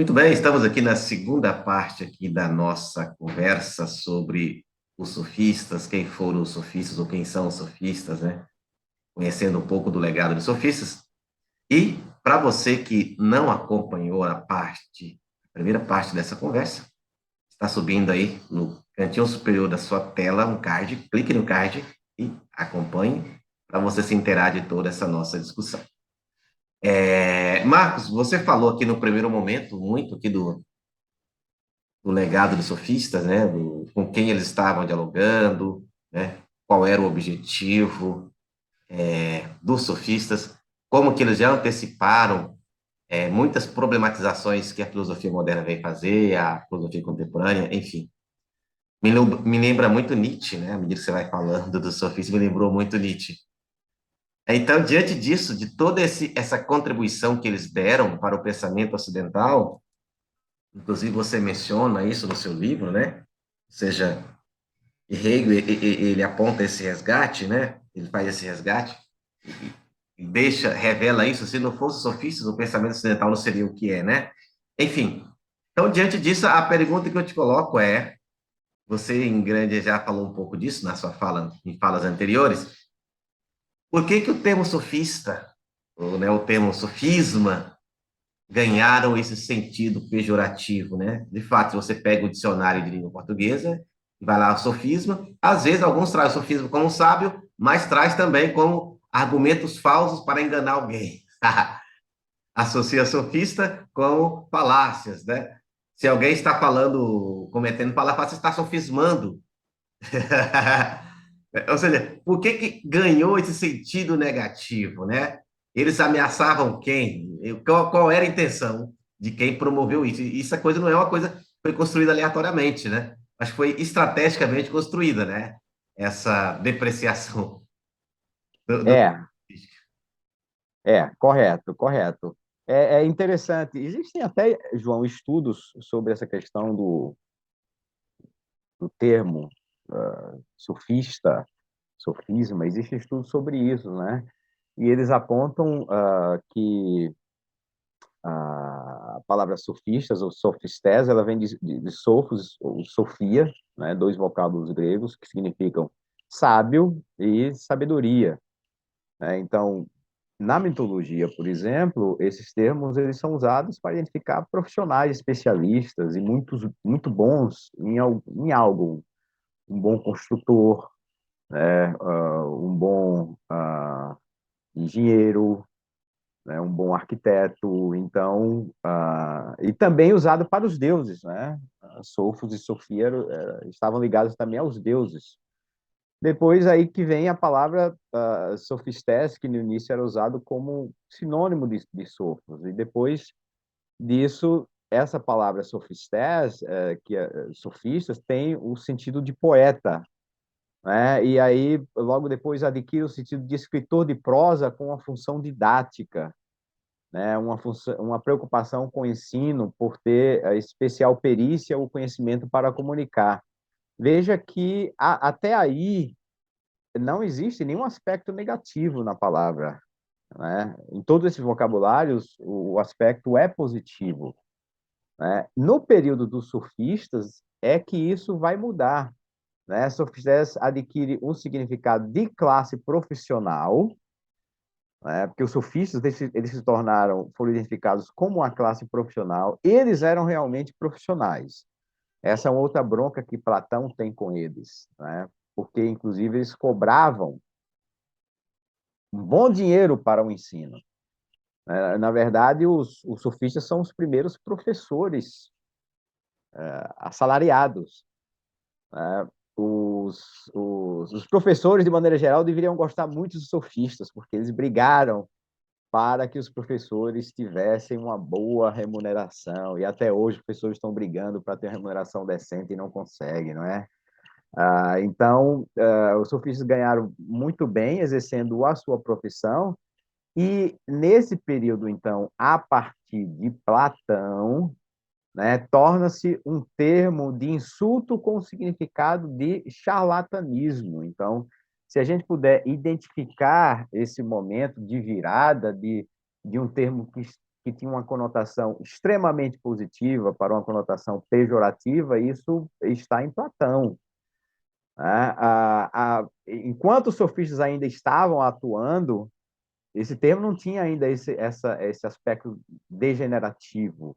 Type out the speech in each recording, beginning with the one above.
Muito bem, estamos aqui na segunda parte aqui da nossa conversa sobre os sofistas, quem foram os sofistas ou quem são os sofistas, né? Conhecendo um pouco do legado dos sofistas. E para você que não acompanhou a primeira parte dessa conversa, está subindo aí no cantinho superior da sua tela um card, clique no card e acompanhe para você se inteirar de toda essa nossa discussão. Marcos, você falou aqui no primeiro momento muito aqui do legado dos sofistas, né, com quem eles estavam dialogando, né, qual era o objetivo dos sofistas, como que eles já anteciparam muitas problematizações que a filosofia moderna vem fazer, a filosofia contemporânea, enfim. Me lembra muito Nietzsche, né, à medida que você vai falando dos sofistas, me lembrou muito Nietzsche. Então, diante disso, de toda essa contribuição que eles deram para o pensamento ocidental, inclusive você menciona isso no seu livro, né? Ou seja, e Hegel, ele aponta esse resgate, né? Ele faz esse resgate e revela isso. Se não fosse sofistas, o pensamento ocidental não seria o que é, né? Enfim, então, diante disso, a pergunta que eu te coloco é, você em grande já falou um pouco disso na sua fala, em falas anteriores, por que que o termo sofista, ou, né, o termo sofisma, ganharam esse sentido pejorativo, né? De fato, se você pega o dicionário de língua portuguesa e vai lá o sofisma, às vezes alguns trazem o sofisma como sábio, mas traz também como argumentos falsos para enganar alguém. Associa sofista com falácias, né? Se alguém está falando, cometendo falácia, está sofismando. Ou seja, por que que ganhou esse sentido negativo, né? Eles ameaçavam quem? Qual era a intenção de quem promoveu isso? E essa coisa não é uma coisa que foi construída aleatoriamente, né? Mas foi estrategicamente construída, né? Essa depreciação do... É, correto, correto. É interessante. Existem até, João, estudos sobre essa questão do termo sofista, sofisma. Existem estudos sobre isso, né? E eles apontam que a palavra sofistas ou sofistes, ela vem de sofos ou sofia, né? Dois vocábulos gregos que significam sábio e sabedoria, né? Então, na mitologia, por exemplo, esses termos eles são usados para identificar profissionais especialistas e muito bons em algo. Um bom construtor, né? Um bom engenheiro, né? Um bom arquiteto. Então, e também usado para os deuses, né? Sofos e Sofia estavam ligados também aos deuses. Depois aí que vem a palavra sofistes, que no início era usado como sinônimo de sofos, e depois disso, essa palavra sofistes, sofistas, tem o sentido de poeta, né? E aí, logo depois, adquire o sentido de escritor de prosa com a função didática, né? Uma preocupação com o ensino por ter a especial perícia ou conhecimento para comunicar. Veja que até aí não existe nenhum aspecto negativo na palavra, né? Em todos esses vocabulários, o aspecto é positivo, né? No período dos sofistas é que isso vai mudar, né? Sofistas adquire um significado de classe profissional, né? Porque os sofistas eles se tornaram, foram identificados como uma classe profissional. Eles eram realmente profissionais. Essa é uma outra bronca que Platão tem com eles, né? Porque inclusive eles cobravam um bom dinheiro para o ensino. Na verdade, os sofistas são os primeiros professores assalariados, né? Os professores, de maneira geral, deveriam gostar muito dos sofistas, porque eles brigaram para que os professores tivessem uma boa remuneração. E até hoje os professores estão brigando para ter uma remuneração decente e não conseguem, não é? Então, os sofistas ganharam muito bem exercendo a sua profissão. E nesse período, então, a partir de Platão, né, torna-se um termo de insulto com significado de charlatanismo. Então, se a gente puder identificar esse momento de virada de um termo que que tinha uma conotação extremamente positiva para uma conotação pejorativa, isso está em Platão. Né? Enquanto os sofistas ainda estavam atuando, esse termo não tinha ainda esse aspecto degenerativo.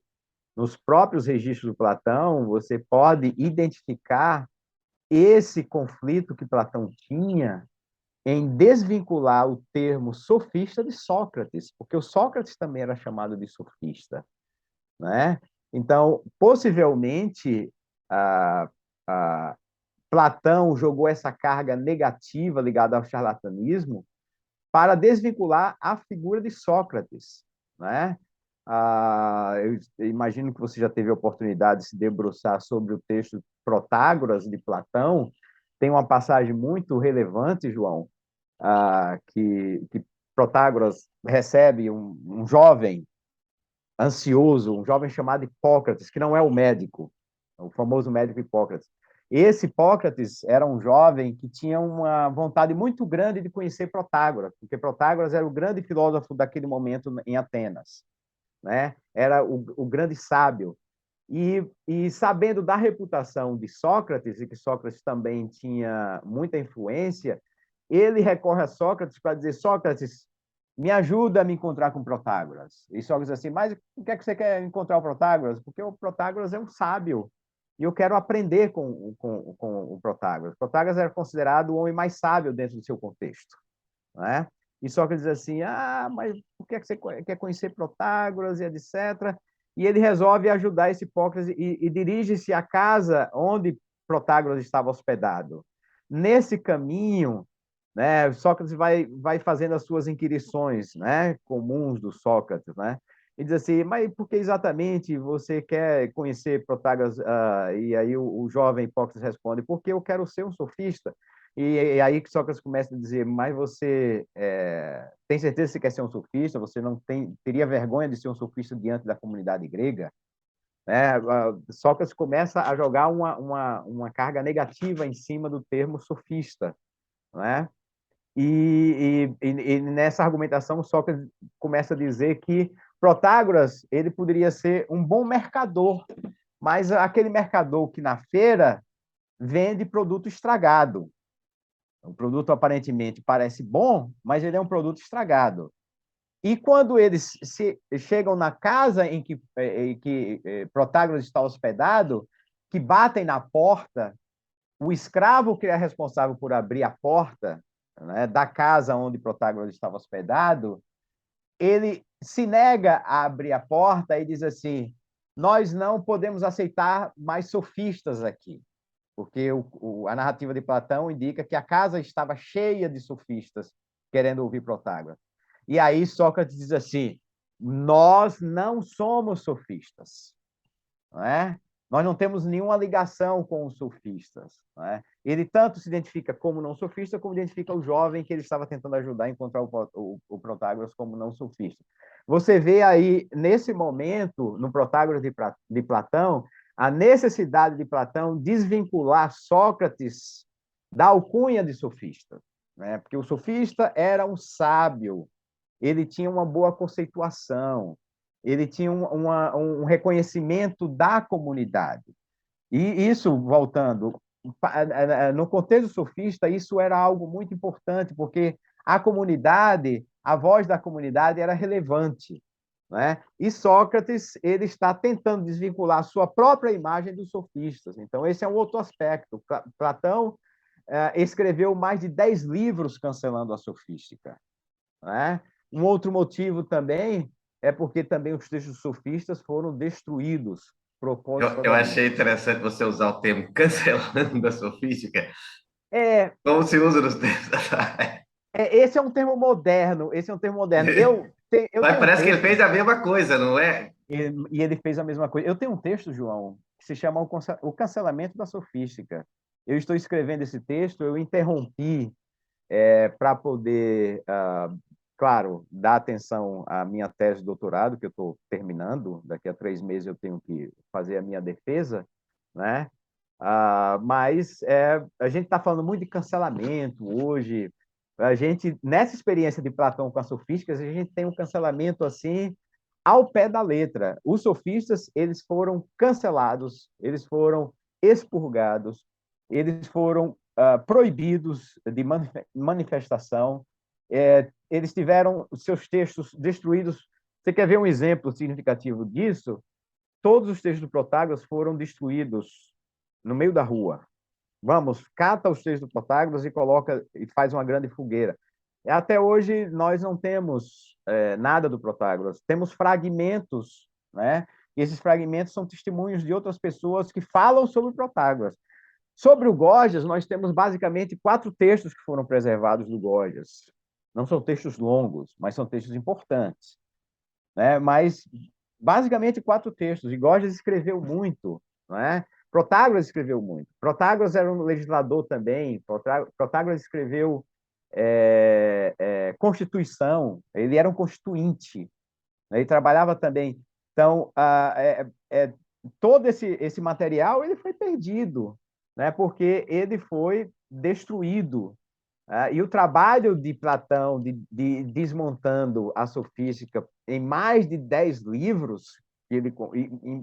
Nos próprios registros do Platão, você pode identificar esse conflito que Platão tinha em desvincular o termo sofista de Sócrates, porque o Sócrates também era chamado de sofista, né? Então, possivelmente, a, a, Platão jogou essa carga negativa ligada ao charlatanismo para desvincular a figura de Sócrates, né? Eu imagino que você já teve a oportunidade de se debruçar sobre o texto Protágoras de Platão. Tem uma passagem muito relevante, João, que Protágoras recebe um jovem ansioso, um jovem chamado Hipócrates, que não é o médico, o famoso médico Hipócrates. Esse Hipócrates era um jovem que tinha uma vontade muito grande de conhecer Protágoras, porque Protágoras era o grande filósofo daquele momento em Atenas, né? Era o grande sábio. E sabendo da reputação de Sócrates, e que Sócrates também tinha muita influência, ele recorre a Sócrates para dizer: Sócrates, me ajuda a me encontrar com Protágoras. E Sócrates diz assim: mas por que você quer encontrar o Protágoras? Porque o Protágoras é um sábio e eu quero aprender com o Protágoras. Protágoras era considerado o homem mais sábio dentro do seu contexto, né? E Sócrates diz assim: mas por que você quer conhecer Protágoras e etc. E ele resolve ajudar esse Hipócrates e dirige-se à casa onde Protágoras estava hospedado. Nesse caminho, né, Sócrates vai fazendo as suas inquirições, né, comuns do Sócrates, né? E diz assim: mas por que exatamente você quer conhecer Protágoras? E aí o jovem Hipócrates responde: porque eu quero ser um sofista. E aí que Sócrates começa a dizer: mas você tem certeza que você quer ser um sofista? Você não teria vergonha de ser um sofista diante da comunidade grega? Né? Sócrates começa a jogar uma carga negativa em cima do termo sofista, né? E nessa argumentação, Sócrates começa a dizer que Protágoras ele poderia ser um bom mercador, mas aquele mercador que na feira vende produto estragado. O produto aparentemente parece bom, mas ele é um produto estragado. E quando eles chegam na casa em que Protágoras está hospedado, que batem na porta, o escravo que é responsável por abrir a porta, né, da casa onde Protágoras estava hospedado, ele se nega a abrir a porta e diz assim: nós não podemos aceitar mais sofistas aqui, porque a narrativa de Platão indica que a casa estava cheia de sofistas querendo ouvir Protágoras. E aí Sócrates diz assim: nós não somos sofistas, não é? Nós não temos nenhuma ligação com os sofistas. Não é? Ele tanto se identifica como não sofista, como identifica o jovem que ele estava tentando ajudar a encontrar o Protágoras como não sofista. Você vê aí, nesse momento, no Protágoras de Platão, a necessidade de Platão desvincular Sócrates da alcunha de sofista, né? Porque o sofista era um sábio, ele tinha uma boa conceituação, ele tinha um reconhecimento da comunidade. E isso, voltando, no contexto sofista, isso era algo muito importante, porque a comunidade, a voz da comunidade era relevante. Né? E Sócrates ele está tentando desvincular a sua própria imagem dos sofistas. Então, esse é um outro aspecto. Platão escreveu mais de 10 livros cancelando a sofística. Né? Um outro motivo também é porque também os textos sofistas foram destruídos Eu propositadamente. achei interessante você usar o termo cancelando a sofística. É, Como se usa nos textos? esse é um termo moderno. Esse é um termo moderno. Eu Mas tenho um parece que ele texto fez a mesma coisa, não é? e ele fez a mesma coisa. Eu tenho um texto, João, que se chama O Cancelamento da Sofística. Eu estou escrevendo esse texto, eu interrompi para poder, claro, dar atenção à minha tese de doutorado, que eu estou terminando. Daqui a 3 meses eu tenho que fazer a minha defesa, né? Mas a gente está falando muito de cancelamento hoje. A gente, nessa experiência de Platão com as sofísticas, a gente tem um cancelamento assim ao pé da letra. Os sofistas, eles foram cancelados, eles foram expurgados, eles foram proibidos de manifestação, eles tiveram seus textos destruídos. Você quer ver um exemplo significativo disso? Todos os textos do Protágoras foram destruídos no meio da rua. Vamos, cata os textos do Protágoras e coloca e faz uma grande fogueira. Até hoje nós não temos nada do Protágoras, temos fragmentos, né? E esses fragmentos são testemunhos de outras pessoas que falam sobre o Protágoras. Sobre o Gorgias, nós temos basicamente 4 textos que foram preservados do Gorgias. Não são textos longos, mas são textos importantes, né? Mas basicamente 4 textos. E Gorgias escreveu muito, né? Protágoras escreveu muito. Protágoras era um legislador também. Protágoras escreveu Constituição. Ele era um constituinte, né? Ele trabalhava também. Então, todo esse material ele foi perdido, né? Porque ele foi destruído. E o trabalho de Platão de desmontando a sofística em mais de 10 livros,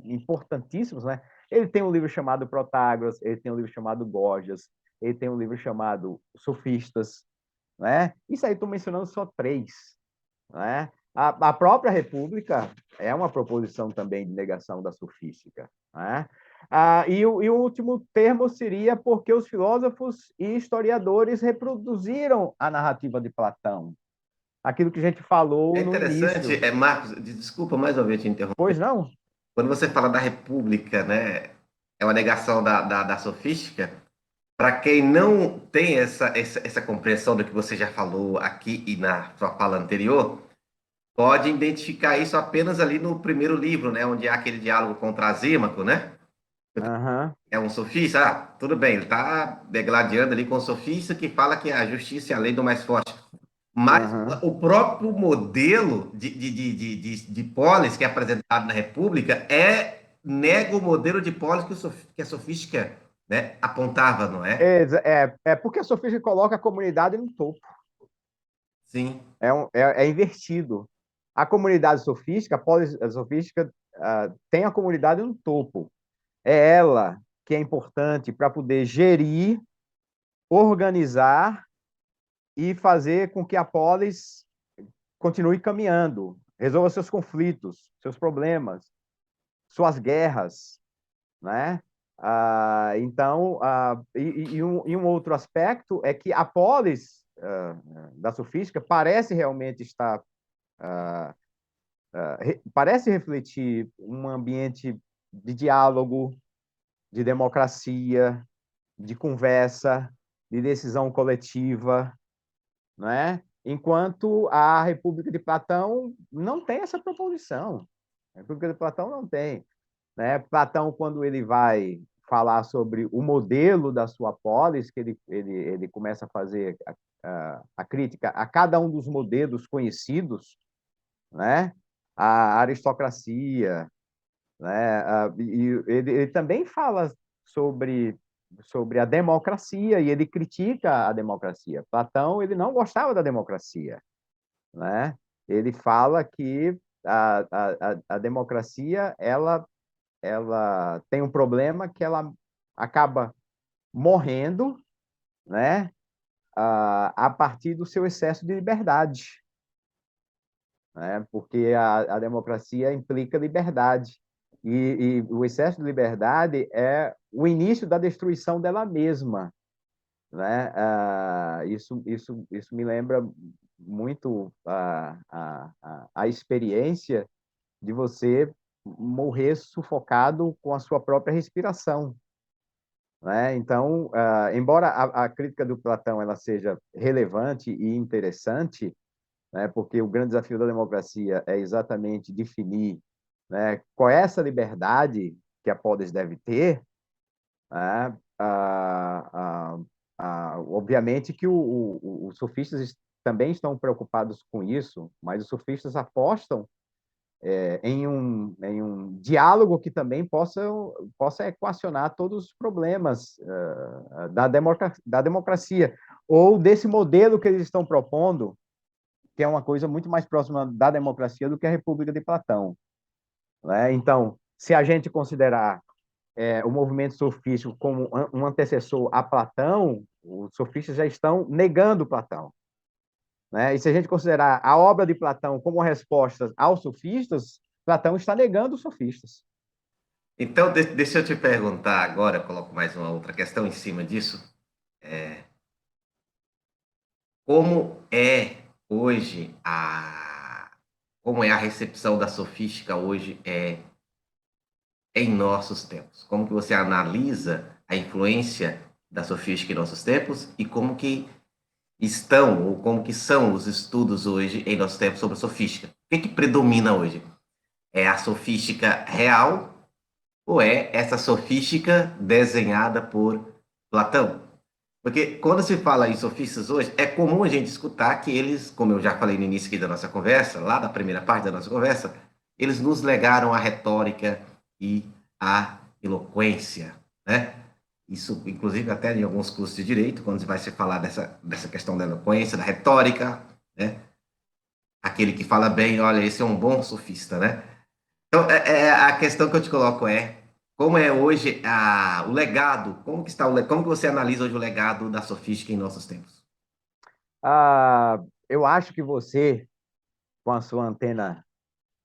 importantíssimos, né? Ele tem um livro chamado Protágoras, ele tem um livro chamado Gorgias, ele tem um livro chamado Sofistas, né? Isso aí estou mencionando só 3, né? A própria República é uma proposição também de negação da sofística, né? E o último termo seria porque os filósofos e historiadores reproduziram a narrativa de Platão, aquilo que a gente falou É no interessante, início. Marcos, desculpa mais uma vez te interromper. Pois não? Quando você fala da República, né, é uma negação da sofística. Para quem não tem essa compreensão do que você já falou aqui e na sua fala anterior, pode identificar isso apenas ali no primeiro livro, né, onde há aquele diálogo com Trasímaco, né? Uhum, É um sofista, tudo bem, ele está degladiando ali com o sofista que fala que a justiça é a lei do mais forte. Mas uhum. o próprio modelo de polis que é apresentado na República nega o modelo de polis que a sofística, né, apontava, não é? É porque a sofística coloca a comunidade no topo. Sim. É invertido. A comunidade sofística, a sofística, tem a comunidade no topo. É ela que é importante para poder gerir, organizar e fazer com que a polis continue caminhando, resolva seus conflitos, seus problemas, suas guerras, né? Então, um outro aspecto é que a polis da sofística parece realmente estar, parece refletir um ambiente de diálogo, de democracia, de conversa, de decisão coletiva, não é? Enquanto a República de Platão não tem essa proposição. A República de Platão não tem, né? Platão, quando ele vai falar sobre o modelo da sua polis, que ele começa a fazer a crítica a cada um dos modelos conhecidos, né? A aristocracia, né? E ele também fala sobre a democracia e ele critica a democracia. Platão ele não gostava da democracia, né? Ele fala que a democracia ela tem um problema que ela acaba morrendo, né? A partir do seu excesso de liberdade, né? Porque a democracia implica liberdade e o excesso de liberdade é o início da destruição dela mesma, né? Isso me lembra muito a experiência de você morrer sufocado com a sua própria respiração, né? Então, embora a crítica do Platão ela seja relevante e interessante, né? Porque o grande desafio da democracia é exatamente definir, né, qual é essa liberdade que a polis deve ter, né? Obviamente que os sofistas também estão preocupados com isso, mas os sofistas apostam em um diálogo que também possa equacionar todos os problemas da democracia, ou desse modelo que eles estão propondo, que é uma coisa muito mais próxima da democracia do que a República de Platão, né? Então, se a gente considerar o movimento sofístico como um antecessor a Platão, os sofistas já estão negando Platão, né? E se a gente considerar a obra de Platão como resposta aos sofistas, Platão está negando os sofistas. Então, deixa eu te perguntar agora, eu coloco mais uma outra questão em cima disso. Como é hoje como é a recepção da sofística hoje em nossos tempos? Como que você analisa a influência da sofística em nossos tempos e como que estão ou como que são os estudos hoje em nossos tempos sobre a sofística? O que que predomina hoje? É a sofística real ou é essa sofística desenhada por Platão? Porque quando se fala em sofistas hoje, é comum a gente escutar que eles, como eu já falei no início aqui da nossa conversa, lá da primeira parte da nossa conversa, eles nos legaram a retórica e a eloquência, né? Isso, inclusive, até em alguns cursos de direito, quando vai se falar dessa questão da eloquência, da retórica, né? Aquele que fala bem, olha, esse é um bom sofista, né? Então, a questão que eu te coloco como é hoje o legado, como que está como que você analisa hoje o legado da sofística em nossos tempos? Eu acho que você, com a sua antena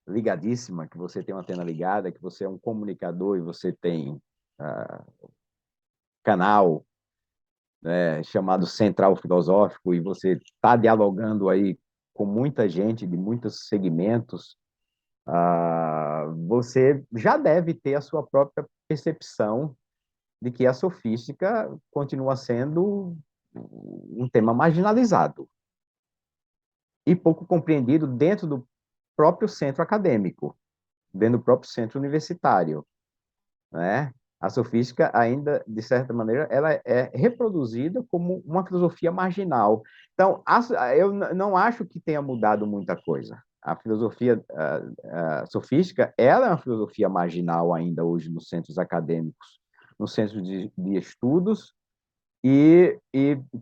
ligadíssima, que você tem uma antena ligada, que você é um comunicador e você tem ah, canal, né, chamado Central Filosófico, e você está dialogando aí com muita gente de muitos segmentos, você já deve ter a sua própria percepção de que a sofística continua sendo um tema marginalizado e pouco compreendido dentro do próprio centro acadêmico, dentro do próprio centro universitário, né? A sofística ainda, de certa maneira, ela é reproduzida como uma filosofia marginal. Então, eu não acho que tenha mudado muita coisa. A filosofia sofística, ela é uma filosofia marginal ainda hoje nos centros acadêmicos, nos centros de estudos, e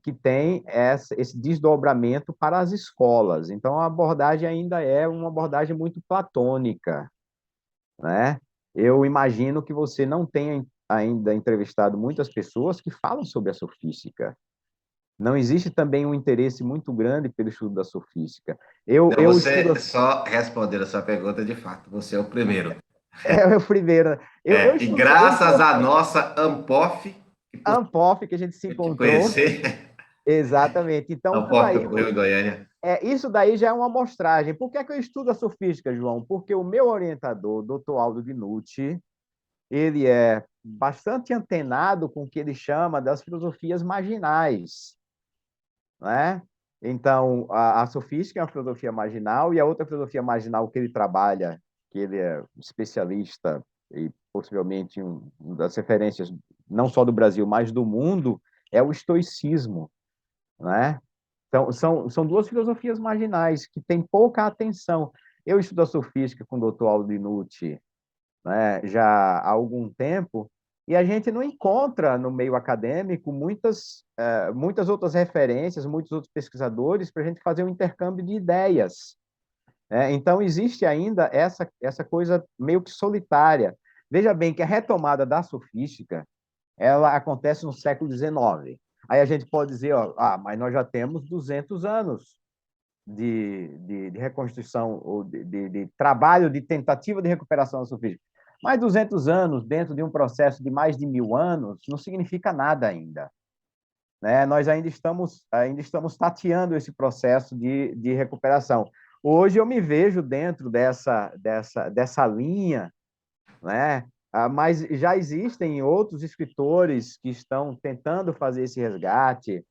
que tem esse desdobramento para as escolas. Então, a abordagem ainda é uma abordagem muito platônica, né? Eu imagino que você não tenha ainda entrevistado muitas pessoas que falam sobre a sofística. Não existe também um interesse muito grande pelo estudo da sofística. Então, Eu estudo você só respondendo a sua pergunta de fato, você é o primeiro. o primeiro. E Eu estudo graças à nossa Ampof, que a por Ampof, que a gente se te encontrou. conhecer, Exatamente. Então, Ampof que ocorreu em Goiânia. isso daí já é uma amostragem. Por que é que eu estudo a sofística, João? Porque o meu orientador, Dr. Aldo Dinucci, ele é bastante antenado com o que ele chama das filosofias marginais, né? Então, a sofística é uma filosofia marginal e a outra filosofia marginal que ele trabalha, que ele é especialista e possivelmente uma das referências não só do Brasil, mas do mundo, é o estoicismo, né? Então, são duas filosofias marginais que têm pouca atenção. Eu estudo a sofística com o Dr. Aldo Dinucci, né, já há algum tempo, e a gente não encontra no meio acadêmico muitas outras referências, muitos outros pesquisadores para a gente fazer um intercâmbio de ideias, né? Então, existe ainda essa coisa meio que solitária. Veja bem que a retomada da sofística ela acontece no século XIX. Aí a gente pode dizer, ó, mas nós já temos 200 anos de reconstrução, ou de trabalho, de tentativa de recuperação da sofística. Mas 200 anos dentro de um processo de mais de 1000 anos não significa nada ainda, né? Nós ainda estamos tateando esse processo de recuperação. Hoje eu me vejo dentro dessa linha, né? Mas já existem outros escritores que estão tentando fazer esse resgate,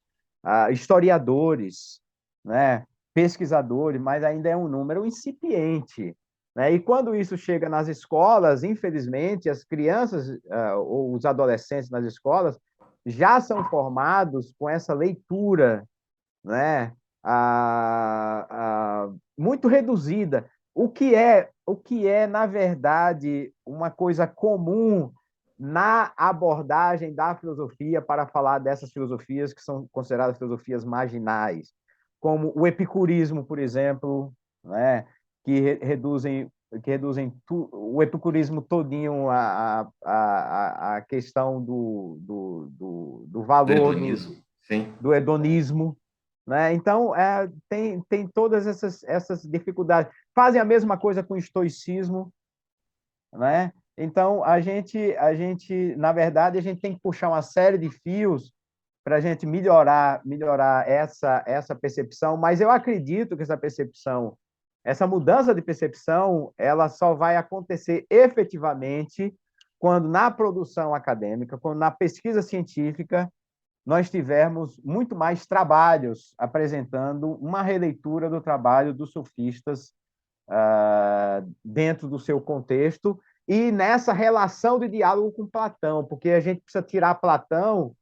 historiadores, né? Pesquisadores, mas ainda é um número incipiente, né? E quando isso chega nas escolas, infelizmente, as crianças ou os adolescentes nas escolas já são formados com essa leitura, né? Muito reduzida, o que é na verdade uma coisa comum na abordagem da filosofia para falar dessas filosofias que são consideradas filosofias marginais. como o epicurismo, por exemplo, né? Que reduzem o epicurismo todinho a questão do Do valor hedonismo, sim. do hedonismo, né? Então, tem todas essas dificuldades. Fazem a mesma coisa com o estoicismo, né? Então, na verdade, a gente tem que puxar uma série de fios para a gente melhorar essa percepção, mas eu acredito que essa mudança de percepção, ela só vai acontecer efetivamente quando na produção acadêmica, quando na pesquisa científica, nós tivermos muito mais trabalhos apresentando uma releitura do trabalho dos sofistas dentro do seu contexto e nessa relação de diálogo com Platão, porque a gente precisa tirar Platão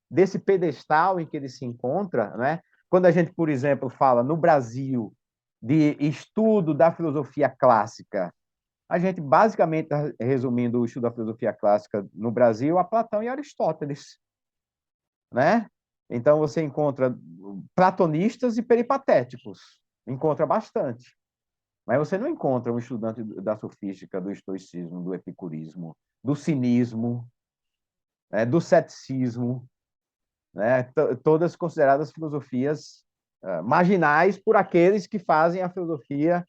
desse pedestal em que ele se encontra, né? Quando a gente, por exemplo, fala no Brasil de estudo da filosofia clássica, a gente basicamente está resumindo o estudo da filosofia clássica no Brasil a Platão e Aristóteles, né? Então você encontra platonistas e peripatéticos, encontra bastante. Mas você não encontra um estudante da sofística, do estoicismo, do epicurismo, do cinismo, né, do ceticismo, né, todas consideradas filosofias marginais por aqueles que fazem a filosofia,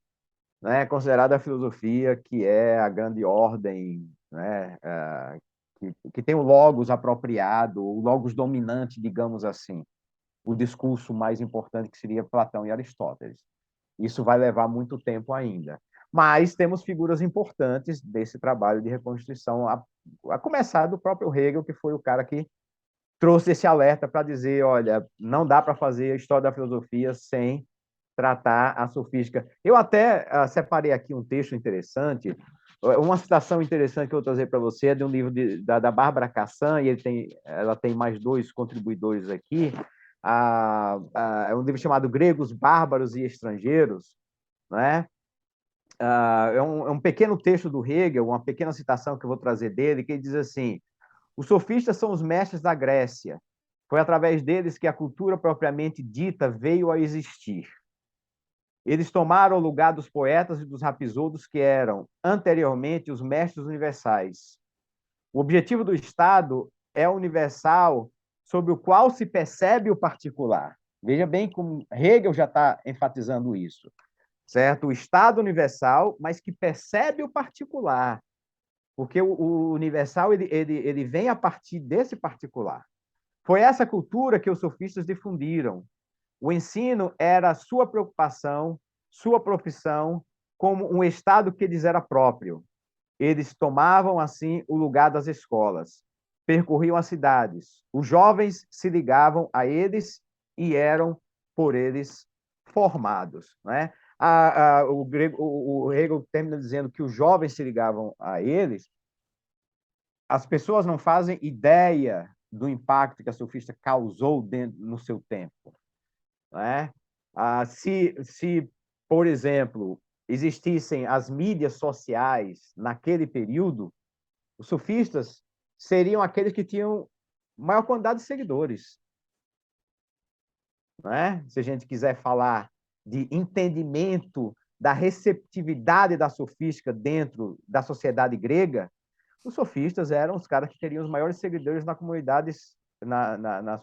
né, considerada a filosofia que é a grande ordem, né, que tem o logos apropriado, o logos dominante, digamos assim, o discurso mais importante que seria Platão e Aristóteles. Isso vai levar muito tempo ainda. Mas temos figuras importantes desse trabalho de reconstituição, a começar do próprio Hegel, que foi o cara que trouxe esse alerta para dizer, olha, não dá para fazer a história da filosofia sem tratar a sofística. Eu até separei aqui um texto interessante, uma citação interessante que eu vou trazer para você é de um livro da Bárbara Cassan, e ela tem mais dois contribuidores aqui, é um livro chamado Gregos, Bárbaros e Estrangeiros, né? É um pequeno texto do Hegel, uma pequena citação que eu vou trazer dele, que ele diz assim: os sofistas são os mestres da Grécia. Foi através deles que a cultura propriamente dita veio a existir. Eles tomaram o lugar dos poetas e dos rapisodos que eram, anteriormente, os mestres universais. O objetivo do Estado é o universal sobre o qual se percebe o particular. Veja bem como Hegel já está enfatizando isso, certo? O Estado universal, mas que percebe o particular, porque o universal ele vem a partir desse particular. Foi essa cultura que os sofistas difundiram. O ensino era sua preocupação, sua profissão, como um Estado que lhes era próprio. Eles tomavam, assim, o lugar das escolas, percorriam as cidades. Os jovens se ligavam a eles e eram, por eles, formados. Né? O Hegel termina dizendo que os jovens se ligavam a eles. As pessoas não fazem ideia do impacto que a sofista causou no seu tempo. Né? Se, por exemplo, existissem as mídias sociais naquele período, os sofistas seriam aqueles que tinham maior quantidade de seguidores. Né? Se a gente quiser falar de entendimento da receptividade da sofística dentro da sociedade grega, os sofistas eram os caras que teriam os maiores seguidores nas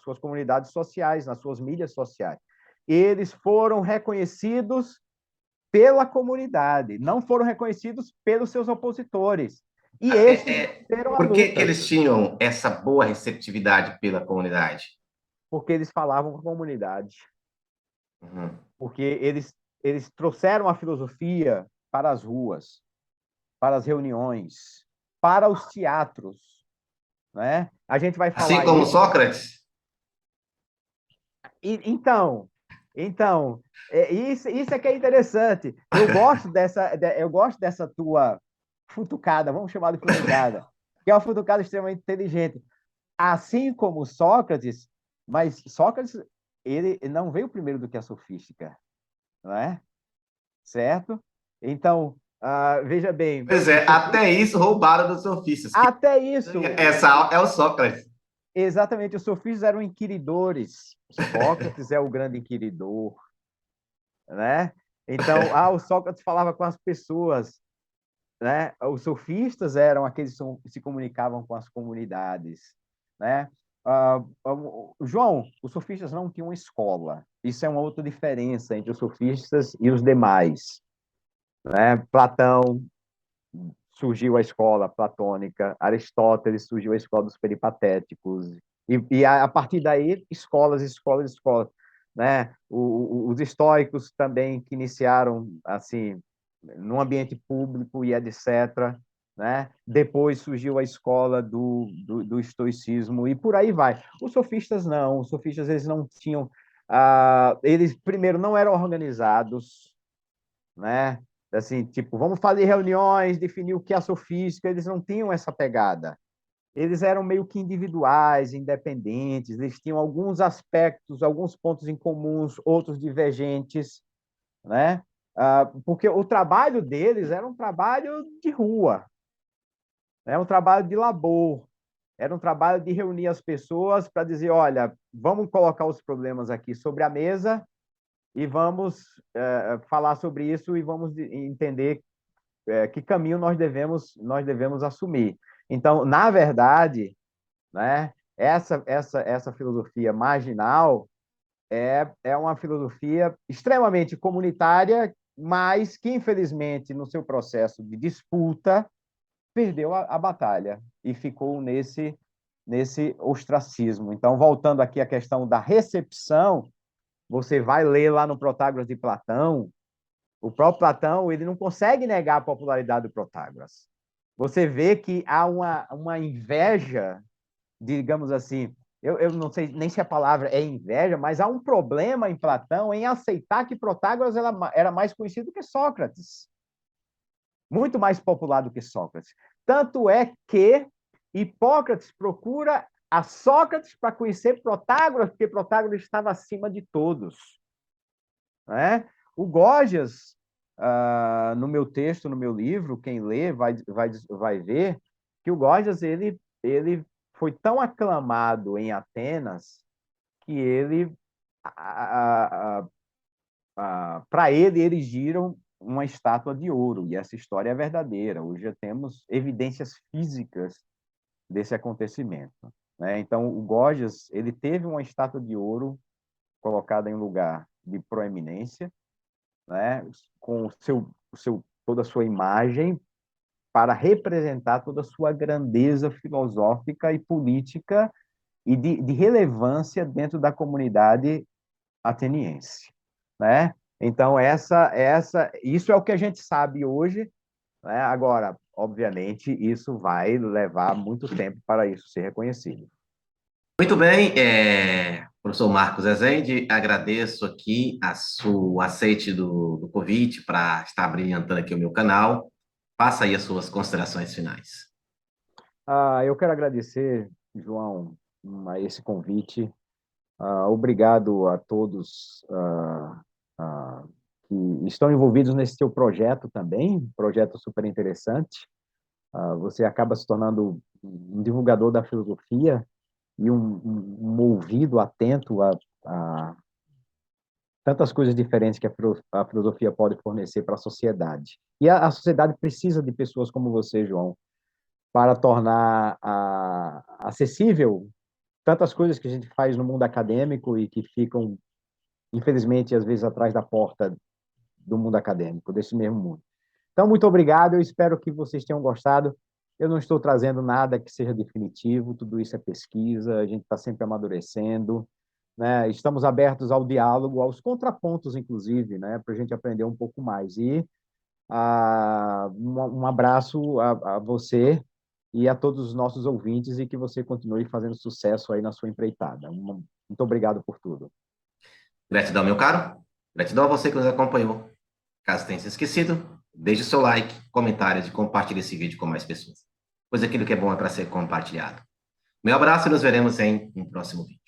suas comunidades sociais, nas suas mídias sociais. Eles foram reconhecidos pela comunidade, não foram reconhecidos pelos seus opositores. E estes venceram a Por que luta. eles tinham essa boa receptividade pela comunidade? Porque eles falavam com a comunidade. Uhum. Porque eles trouxeram a filosofia para as ruas, para as reuniões, para os teatros. Né? A gente vai Assim falar como isso. Sócrates? Então, isso é que é interessante. Eu gosto dessa tua futucada, vamos chamar de futucada, que é uma futucada extremamente inteligente. Assim como Sócrates, mas Sócrates ele não veio primeiro do que a sofística, não é? Certo? Então, veja bem, Pois é, até isso roubaram dos sofistas. Quem até isso, ganha essa é o Sócrates. exatamente, os sofistas eram inquiridores. Sócrates é o grande inquiridor. né? Então, o Sócrates falava com as pessoas, né? Os sofistas eram aqueles que se comunicavam com as comunidades, né? João, os sofistas não tinham escola. Isso é uma outra diferença entre os sofistas e os demais, né? Platão, surgiu a escola platônica, Aristóteles surgiu a escola dos peripatéticos, e a partir daí, escolas, né? Os estoicos também, que iniciaram, assim, no ambiente público e etc., né? Depois surgiu a escola do estoicismo, e por aí vai. Os sofistas não, os sofistas, eles não tinham, eles, primeiro, não eram organizados, né? Assim, tipo, vamos fazer reuniões, definir o que é a sofística, eles não tinham essa pegada. Eles eram meio que individuais, independentes, eles tinham alguns aspectos, alguns pontos em comuns, outros divergentes, né? Porque o trabalho deles era um trabalho de rua, né? Um trabalho de labor, era um trabalho de reunir as pessoas para dizer, olha, vamos colocar os problemas aqui sobre a mesa e vamos falar sobre isso e vamos entender que caminho nós devemos assumir. Então, na verdade, né, essa filosofia marginal é uma filosofia extremamente comunitária, mas que, infelizmente, no seu processo de disputa, perdeu a batalha e ficou nesse ostracismo. Então, voltando aqui à questão da recepção, você vai ler lá no Protágoras de Platão, o próprio Platão, ele não consegue negar a popularidade do Protágoras. Você vê que há uma inveja, digamos assim, eu não sei nem se a palavra é inveja, mas há um problema em Platão em aceitar que Protágoras era mais conhecido que Sócrates, muito mais popular do que Sócrates. Tanto é que Hipócrates procura a Sócrates para conhecer Protágoras, porque Protágoras estava acima de todos, né? O Gorgias, no meu texto, no meu livro, quem lê vai ver que o Gorgias ele foi tão aclamado em Atenas que para ele erigiram uma estátua de ouro, e essa história é verdadeira. Hoje já temos evidências físicas desse acontecimento, né? Então, o Gorgias, ele teve uma estátua de ouro colocada em um lugar de proeminência, né? Com toda a sua imagem, para representar toda a sua grandeza filosófica e política e de relevância dentro da comunidade ateniense, né? Então, isso é o que a gente sabe hoje, né? Agora, obviamente, isso vai levar muito tempo para isso ser reconhecido. Muito bem, professor Marcos Rezende, agradeço aqui o aceite do convite para estar brilhantando aqui o meu canal. Faça aí as suas considerações finais. Eu quero agradecer, João, a esse convite. Obrigado a todos que estão envolvidos nesse seu projeto também, um projeto super interessante. Você acaba se tornando um divulgador da filosofia e um ouvido atento a tantas coisas diferentes que a filosofia pode fornecer para a sociedade. E a sociedade precisa de pessoas como você, João, para tornar acessível tantas coisas que a gente faz no mundo acadêmico e que ficam, infelizmente, às vezes atrás da porta do mundo acadêmico, desse mesmo mundo. Então, muito obrigado, eu espero que vocês tenham gostado. Eu não estou trazendo nada que seja definitivo, tudo isso é pesquisa, a gente está sempre amadurecendo, né? Estamos abertos ao diálogo, aos contrapontos, inclusive, né? Para a gente aprender um pouco mais. E um abraço a você e a todos os nossos ouvintes e que você continue fazendo sucesso aí na sua empreitada. Muito obrigado por tudo. Gratidão, meu caro. Gratidão a você que nos acompanhou. Caso tenha se esquecido, deixe o seu like, comentários e compartilhe esse vídeo com mais pessoas, pois aquilo que é bom é para ser compartilhado. Meu abraço e nos veremos em um próximo vídeo.